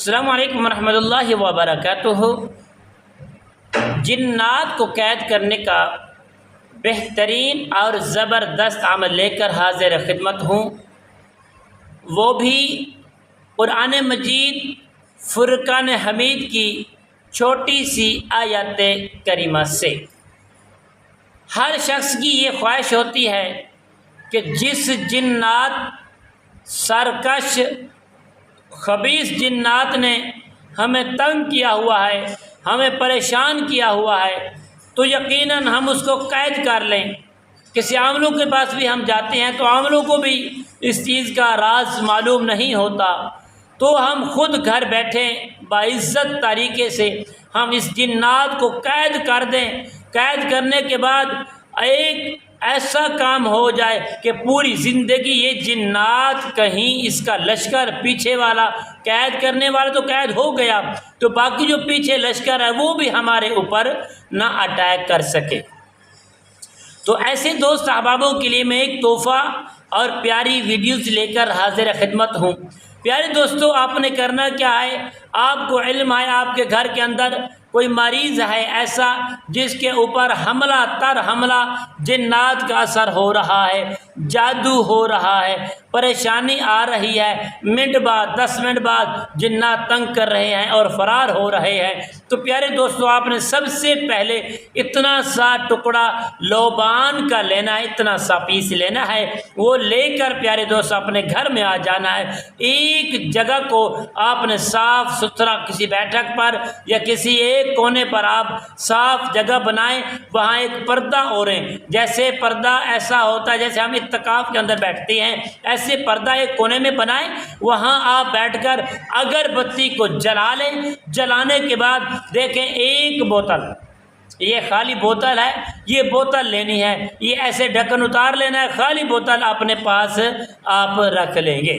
السلام علیکم ورحمۃ اللہ وبرکاتہ۔ جنات کو قید کرنے کا بہترین اور زبردست عمل لے کر حاضر خدمت ہوں، وہ بھی قرآن مجید فرقان حمید کی چھوٹی سی آیات کریمہ سے۔ ہر شخص کی یہ خواہش ہوتی ہے کہ جس جنات سرکش خبیث جنات نے ہمیں تنگ کیا ہوا ہے، ہمیں پریشان کیا ہوا ہے، تو یقیناً ہم اس کو قید کر لیں۔ کسی عاملوں کے پاس بھی ہم جاتے ہیں تو عاملوں کو بھی اس چیز کا راز معلوم نہیں ہوتا، تو ہم خود گھر بیٹھے باعزت طریقے سے ہم اس جنات کو قید کر دیں۔ قید کرنے کے بعد ایک ایسا کام ہو جائے کہ پوری زندگی یہ جنات کہیں اس کا لشکر پیچھے والا قید کرنے والا تو قید ہو گیا، تو باقی جو پیچھے لشکر ہے وہ بھی ہمارے اوپر نہ اٹیک کر سکے۔ تو ایسے دوست احبابوں کے لیے میں ایک تحفہ اور پیاری ویڈیوز لے کر حاضر خدمت ہوں۔ پیارے دوستو، آپ نے کرنا کیا ہے، آپ کو علم ہے آپ کے گھر کے اندر کوئی مریض ہے ایسا جس کے اوپر حملہ تر حملہ جنات کا اثر ہو رہا ہے، جادو ہو رہا ہے، پریشانی آ رہی ہے، منٹ بعد 10 منٹ بعد جنات تنگ کر رہے ہیں اور فرار ہو رہے ہیں، تو پیارے دوستو آپ نے سب سے پہلے اتنا سا ٹکڑا لوبان کا لینا ہے، اتنا سا پیس لینا ہے، وہ لے کر پیارے دوست اپنے گھر میں آ جانا ہے۔ ایک جگہ کو آپ نے صاف ستھرا کسی بیٹھک پر یا کسی ایک کونے پر آپ صاف جگہ بنائیں، وہاں ایک پردہ اوڑھیں۔ جیسے پردہ ایسا ہوتا ہے جیسے ہم اعتکاف کے اندر بیٹھتے ہیں، ایسے پردہ ایک کونے میں بنائیں، وہاں آپ بیٹھ کر اگربتی کو جلا لیں۔ جلانے کے بعد دیکھیں ایک بوتل، یہ خالی بوتل ہے، یہ بوتل لینی ہے، یہ ایسے ڈھکن اتار لینا ہے، خالی بوتل اپنے پاس آپ رکھ لیں گے۔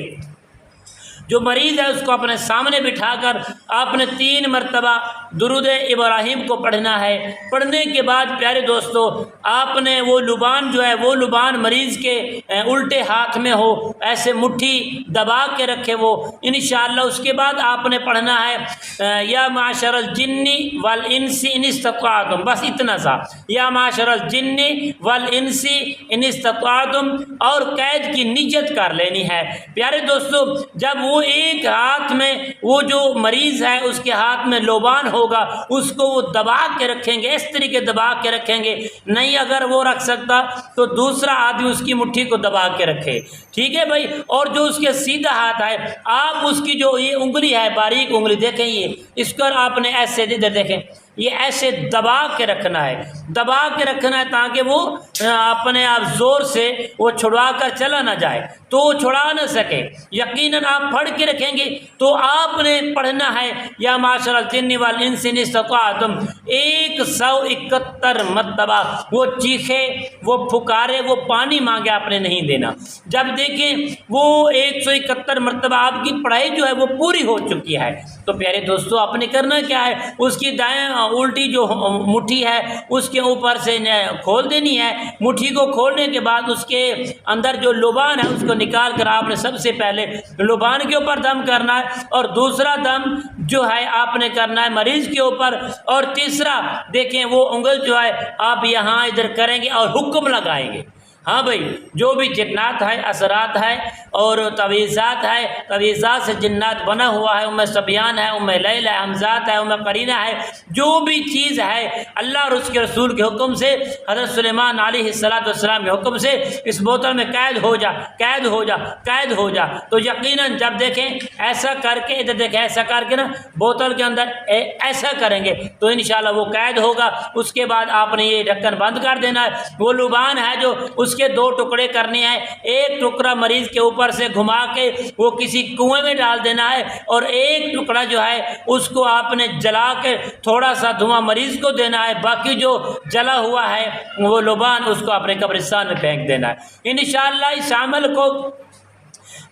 جو مریض ہے اس کو اپنے سامنے بٹھا کر آپ نے 3 مرتبہ درود ابراہیم کو پڑھنا ہے۔ پڑھنے کے بعد پیارے دوستو آپ نے وہ لبان جو ہے وہ لبان مریض کے الٹے ہاتھ میں ہو، ایسے مٹھی دبا کے رکھے وہ، انشاءاللہ اس کے بعد آپ نے پڑھنا ہے یا معاشر الجن والانس ان استطعتم، بس اتنا سا، یا معاشر الجن والانس ان استطعتم، اور قید کی نیت کر لینی ہے۔ پیارے دوستو جب وہ ایک ہاتھ میں وہ جو مریض ہے اس کے ہاتھ میں لوبان ہوگا، اس کو وہ دبا کے رکھیں گے، اس طریقے دبا کے رکھیں گے، نہیں اگر وہ رکھ سکتا تو دوسرا آدمی اس کی مٹھی کو دبا کے رکھے، ٹھیک ہے بھائی۔ اور جو اس کے سیدھا ہاتھ ہے آپ اس کی جو یہ انگلی ہے باریک انگلی دیکھیں، یہ اس کو آپ نے ایسے ادھر دیکھیں، یہ ایسے دبا کے رکھنا ہے، دبا کے رکھنا ہے تاکہ وہ اپنے آپ زور سے وہ چھڑوا کر چلا نہ جائے، تو وہ چھڑا نہ سکے۔ یقیناً آپ پڑھ کے رکھیں گے تو آپ نے پڑھنا ہے یا معاشر الجن والانس ان استطعتم 171 مرتبہ، وہ چیخے، وہ پھکارے، وہ پانی مانگے، آپ نے نہیں دینا۔ جب دیکھیں وہ 171 مرتبہ آپ کی پڑھائی جو ہے وہ پوری ہو چکی ہے تو پیارے دوستو آپ نے کرنا کیا ہے، اس کی دائیں الٹی جو مٹھی ہے اس کے اوپر سے کھول دینی ہے۔ مٹھی کو کھولنے کے بعد اس کے اندر جو لبان ہے اس کو نکال کر آپ نے سب سے پہلے لبان کے اوپر دم کرنا ہے، اور دوسرا دم جو ہے آپ نے کرنا ہے مریض کے اوپر، اور تیسرا دیکھیں وہ انگل جو ہے آپ یہاں ادھر کریں گے اور حکم لگائیں گے۔ ہاں بھائی، جو بھی جنات ہے، اثرات ہے اور تویزات ہے، تویزات سے جنات بنا ہوا ہے، صبیان ہے، لیل ہے، حمزات ہے، قرینہ ہے، جو بھی چیز ہے اللہ اور اس کے رسول کے حکم سے، حضرت سلیمان علیہ السلام کے حکم سے اس بوتل میں قید ہو جا، قید ہو جا، قید ہو جا۔ تو یقیناً جب دیکھیں ایسا کر کے ادھر دیکھیں ایسا کر کے نا بوتل کے اندر ایسا کریں گے تو انشاءاللہ وہ قید ہوگا۔ اس کے بعد آپ نے یہ ڈھکن بند کر دینا ہے۔ وہ لبان ہے جو اس کے 2 ٹکڑے کرنے ہیں، ایک ٹکڑا مریض کے اوپر سے گھما کے وہ کسی کنویں میں ڈال دینا ہے، اور ایک ٹکڑا جو ہے اس کو آپ نے جلا کے تھوڑا سا دھواں مریض کو دینا ہے، باقی جو جلا ہوا ہے وہ لبان اس کو اپنے قبرستان میں پھینک دینا ہے۔ انشاءاللہ اس عمل کو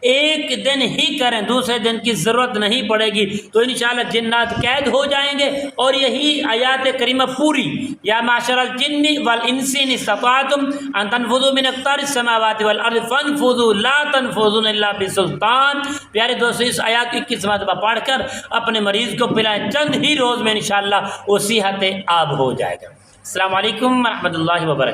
ایک دن ہی کریں، دوسرے دن کی ضرورت نہیں پڑے گی، تو انشاءاللہ جنات قید ہو جائیں گے۔ اور یہی آیات کریمہ پوری، یا معشر الجن والانس ان استطعتم ان تنفذوا من اقطار السماوات والارض فانفذوا لا تنفذون الا بسلطان۔ پیارے دوستو، اس آیات کو 21 مرتبہ پڑھ کر اپنے مریض کو پلائیں، چند ہی روز میں انشاءاللہ وہ صحت یاب ہو جائے گا۔ السلام علیکم ورحمۃ اللہ وبرکاتہ۔